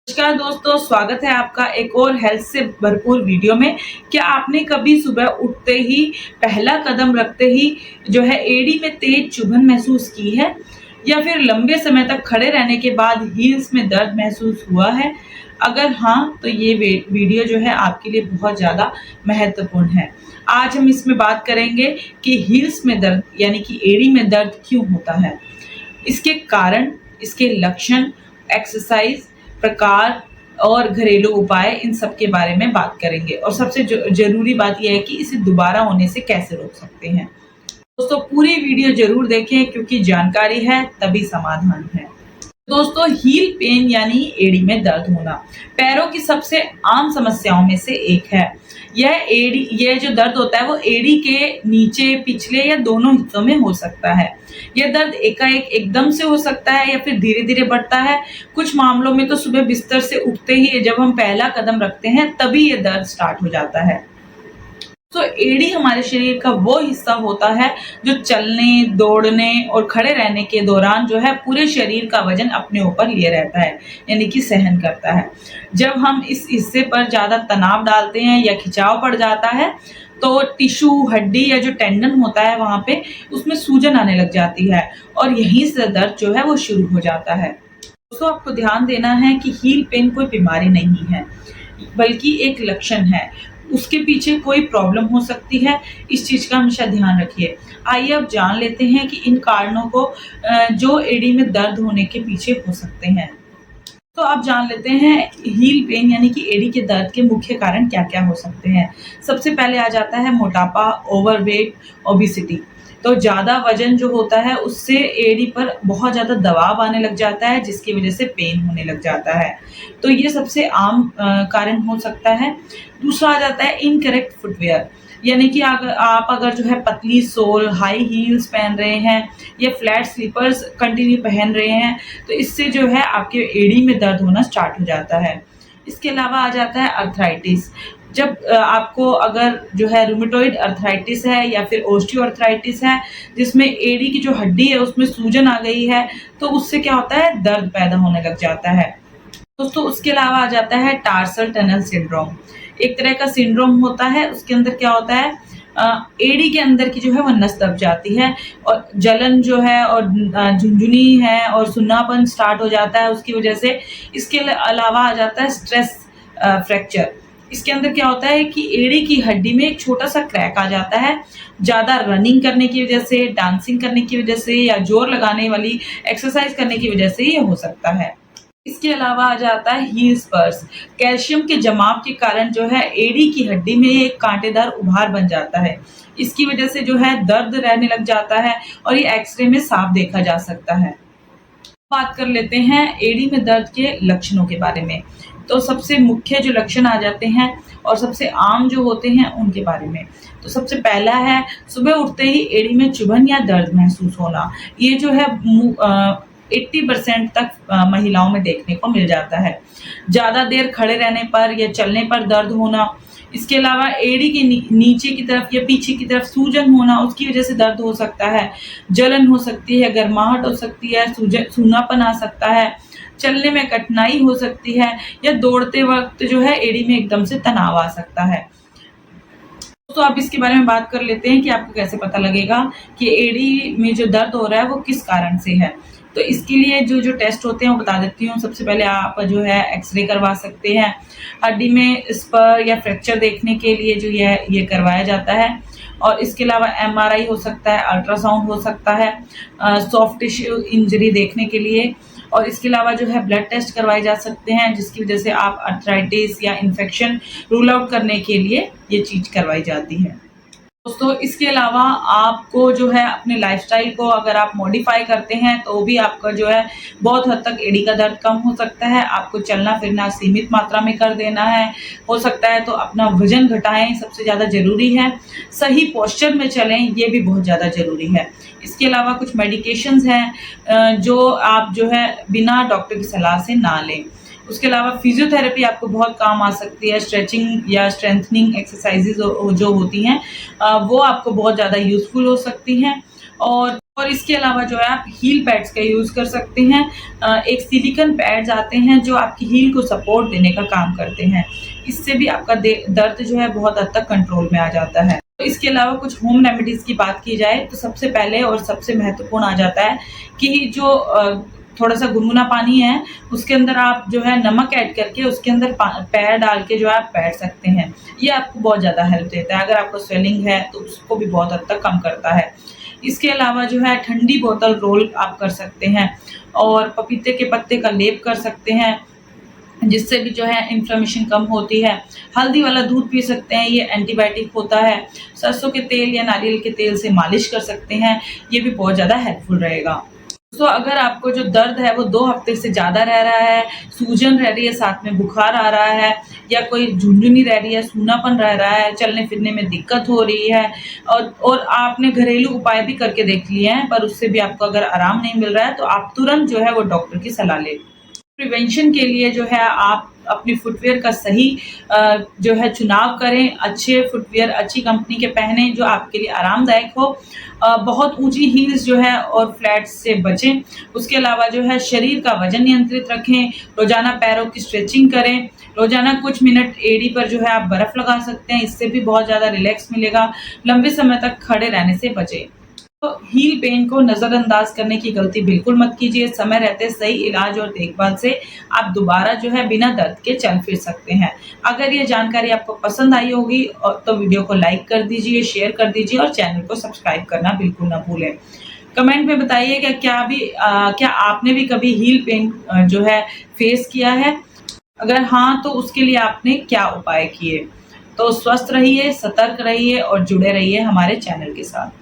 नमस्कार दोस्तों, स्वागत है आपका एक और हेल्थ से भरपूर वीडियो में। क्या आपने कभी सुबह उठते ही पहला कदम रखते ही जो है एड़ी में तेज चुभन महसूस की है, या फिर लंबे समय तक खड़े रहने के बाद हील्स में दर्द महसूस हुआ है? अगर हाँ, तो ये वीडियो जो है आपके लिए बहुत ज़्यादा महत्वपूर्ण है। आज हम इसमें बात करेंगे कि हील्स में दर्द यानी कि एड़ी में दर्द क्यों होता है, इसके कारण, इसके लक्षण, एक्सरसाइज, प्रकार और घरेलू उपाय, इन सब के बारे में बात करेंगे। और सबसे ज़रूरी बात यह है कि इसे दोबारा होने से कैसे रोक सकते हैं। दोस्तों, पूरी वीडियो ज़रूर देखें क्योंकि जानकारी है तभी समाधान है। दोस्तों, हील पेन यानी एड़ी में दर्द होना पैरों की सबसे आम समस्याओं में से एक है। यह जो दर्द होता है वो एड़ी के नीचे, पिछले या दोनों हिस्सों में हो सकता है। यह दर्द एकाएक एकदम से हो सकता है या फिर धीरे-धीरे बढ़ता है। कुछ मामलों में तो सुबह बिस्तर से उठते ही जब हम पहला कदम रखते हैं तभी ये दर्द स्टार्ट हो जाता है। तो एड़ी हमारे शरीर का वो हिस्सा होता है जो चलने, दौड़ने और खड़े रहने के दौरान जो है पूरे शरीर का वजन अपने ऊपर लिए रहता है, यानी कि सहन करता है। जब हम इस हिस्से पर ज़्यादा तनाव डालते हैं या खिंचाव पड़ जाता है, तो टिश्यू, हड्डी या जो टेंडन होता है वहाँ पे, उसमें सूजन आने लग जाती है और यहीं से दर्द जो है वो शुरू हो जाता है। दोस्तों, आपको ध्यान देना है कि हील पेन कोई बीमारी नहीं है, बल्कि एक लक्षण है। उसके पीछे कोई प्रॉब्लम हो सकती है, इस चीज़ का हमेशा ध्यान रखिए। आइए अब जान लेते हैं कि इन कारणों को जो एड़ी में दर्द होने के पीछे हो सकते हैं। तो अब जान लेते हैं हील पेन यानी कि एड़ी के दर्द के मुख्य कारण क्या-क्या हो सकते हैं। सबसे पहले आ जाता है मोटापा, ओवरवेट, ओबेसिटी। तो ज़्यादा वज़न जो होता है उससे एड़ी पर बहुत ज़्यादा दबाव आने लग जाता है, जिसकी वज़ह से पेन होने लग जाता है। तो ये सबसे आम कारण हो सकता है। दूसरा आ जाता है इनकरेक्ट फुटवियर, यानी कि अगर जो है पतली सोल, हाई हील्स पहन रहे हैं या फ्लैट स्लीपर्स कंटिन्यू पहन रहे हैं, तो इससे जो है आपके एड़ी में दर्द होना स्टार्ट हो जाता है। इसके अलावा आ जाता है अर्थराइटिस। जब आपको अगर जो है रूमेटॉइड अर्थराइटिस है या फिर ऑस्टियोआर्थराइटिस है, जिसमें एड़ी की जो हड्डी है उसमें सूजन आ गई है, तो उससे क्या होता है, दर्द पैदा होने लग जाता है। दोस्तों, उसके अलावा आ जाता है टार्सल टनल सिंड्रोम। एक तरह का सिंड्रोम होता है, उसके अंदर क्या होता है, एड़ी के अंदर की जो है वो नस दब जाती है और जलन जो है और झुनझुनी है और सुन्नापन स्टार्ट हो जाता है उसकी वजह से। इसके अलावा आ जाता है स्ट्रेस फ्रैक्चर। इसके अंदर क्या होता है कि एड़ी की हड्डी में एक छोटा-सा क्रैक आ जाता है। ज़्यादा रनिंग करने की वजह से, डांसिंग करने की वजह से या जोर लगाने वाली एक्सरसाइज करने की वजह से ये हो सकता है। इसके अलावा आ जाता है हील स्पर्स। कैल्शियम के जमाव के कारण जो है एड़ी की हड्डी में एक कांटेदार उभार बन जाता है। इसकी वजह से जो है दर्द रहने लग जाता है और ये एक्स-रे में साफ देखा जा सकता है। बात कर लेते हैं एड़ी में दर्द के लक्षणों के बारे में। तो सबसे मुख्य जो लक्षण आ जाते हैं और सबसे आम जो होते हैं उनके बारे में। तो सबसे पहला है सुबह उठते ही एड़ी में चुभन या दर्द महसूस होना। ये जो है 80% तक महिलाओं में देखने को मिल जाता है। ज़्यादा देर खड़े रहने पर या चलने पर दर्द होना। इसके अलावा एड़ी के नीचे की तरफ या पीछे की तरफ सूजन होना, उसकी वजह से दर्द हो सकता है। जलन हो सकती है, गर्माहट हो सकती है, सूनापन आ सकता है, चलने में कठिनाई हो सकती है या दौड़ते वक़्त जो है एड़ी में एकदम से तनाव आ सकता है। तो अब इसके बारे में बात कर लेते हैं कि आपको कैसे पता लगेगा कि एड़ी में जो दर्द हो रहा है वो किस कारण से है। तो इसके लिए जो टेस्ट होते हैं वो बता देती हूँ। सबसे पहले आप जो है एक्स-रे करवा सकते हैं। हड्डी में स्पर या फ्रैक्चर देखने के लिए जो ये करवाया जाता है। और इसके अलावा एमआरआई हो सकता है, अल्ट्रासाउंड हो सकता है, सॉफ्ट टिश्यू इंजरी देखने के लिए। और इसके अलावा जो है ब्लड टेस्ट करवाए जा सकते हैं, जिसकी वजह से आप अर्थराइटिस या इन्फेक्शन रूल आउट करने के लिए ये चीज़ करवाई जाती है। दोस्तों, इसके अलावा आपको जो है अपने लाइफ़स्टाइल को अगर आप मॉडिफ़ाई करते हैं तो भी आपका जो है बहुत हद तक एड़ी का दर्द कम हो सकता है। आपको चलना-फिरना सीमित मात्रा में कर देना है। हो सकता है तो अपना वज़न घटाएँ, सबसे ज़्यादा ज़रूरी है। सही पोस्चर में चलें, ये भी बहुत ज़्यादा ज़रूरी है। इसके अलावा कुछ मेडिकेशंस हैं जो आप जो है बिना डॉक्टर की सलाह से ना लें। उसके अलावा फिजियोथेरेपी आपको बहुत काम आ सकती है। स्ट्रेचिंग या स्ट्रेंथनिंग एक्सरसाइज़ेज़ जो होती हैं वो आपको बहुत ज़्यादा यूज़फुल हो सकती हैं। और और इसके अलावा जो है आप हील पैड्स का यूज़ कर सकते हैं। एक सिलिकॉन पैड्स आते हैं जो आपकी हील को सपोर्ट देने का काम करते हैं। इससे भी आपका दर्द जो है बहुत हद तक कंट्रोल में आ जाता है। तो इसके अलावा कुछ होम रेमेडीज़ की बात की जाए तो सबसे पहले और सबसे महत्वपूर्ण आ जाता है कि जो थोड़ा-सा गुनगुना पानी है, उसके अंदर आप जो है नमक ऐड करके उसके अंदर पैर डाल के जो है आप बैठ सकते हैं। ये आपको बहुत ज़्यादा हेल्प देता है। अगर आपको स्वेलिंग है तो उसको भी बहुत हद तक कम करता है। इसके अलावा जो है ठंडी बोतल रोल आप कर सकते हैं और पपीते के पत्ते का लेप कर सकते हैं, जिससे भी जो है इन्फ्लेमेशन कम होती है। हल्दी वाला दूध पी सकते हैं, ये एंटीबायोटिक होता है। सरसों के तेल या नारियल के तेल से मालिश कर सकते हैं, ये भी बहुत ज़्यादा हेल्पफुल रहेगा। तो अगर आपको जो दर्द है वो 2 हफ्ते से ज़्यादा रह रहा है, सूजन रह रही है, साथ में बुखार आ रहा है या कोई झुनझुनी रह रही है, सूनापन रह रहा है, चलने-फिरने में दिक्कत हो रही है और आपने घरेलू उपाय भी करके देख लिए हैं, पर उससे भी आपको अगर आराम नहीं मिल रहा है, तो आप तुरंत जो है वो डॉक्टर की सलाह लें। प्रिवेंशन के लिए जो है आप अपनी फुटवियर का सही जो है चुनाव करें, अच्छे फुटवियर अच्छी कंपनी के पहनें जो आपके लिए आरामदायक हो। बहुत ऊँची हील्स जो है और फ्लैट्स से बचें। उसके अलावा जो है शरीर का वज़न नियंत्रित रखें, रोज़ाना पैरों की स्ट्रेचिंग करें, रोज़ाना कुछ मिनट एड़ी पर जो है आप बर्फ़ लगा सकते हैं, इससे भी बहुत ज़्यादा रिलैक्स मिलेगा। लंबे समय तक खड़े रहने से बचें। तो हील पेन को नज़रअंदाज करने की गलती बिल्कुल मत कीजिए। समय रहते सही इलाज और देखभाल से आप दोबारा जो है बिना दर्द के चल फिर सकते हैं। अगर ये जानकारी आपको पसंद आई होगी तो वीडियो को लाइक कर दीजिए, शेयर कर दीजिए और चैनल को सब्सक्राइब करना बिल्कुल ना भूलें। कमेंट में बताइएगा क्या आपने भी कभी हील पेन जो है फेस किया है? अगर हाँ, तो उसके लिए आपने क्या उपाय किए? तो स्वस्थ रहिए, सतर्क रहिए और जुड़े रहिए हमारे चैनल के साथ।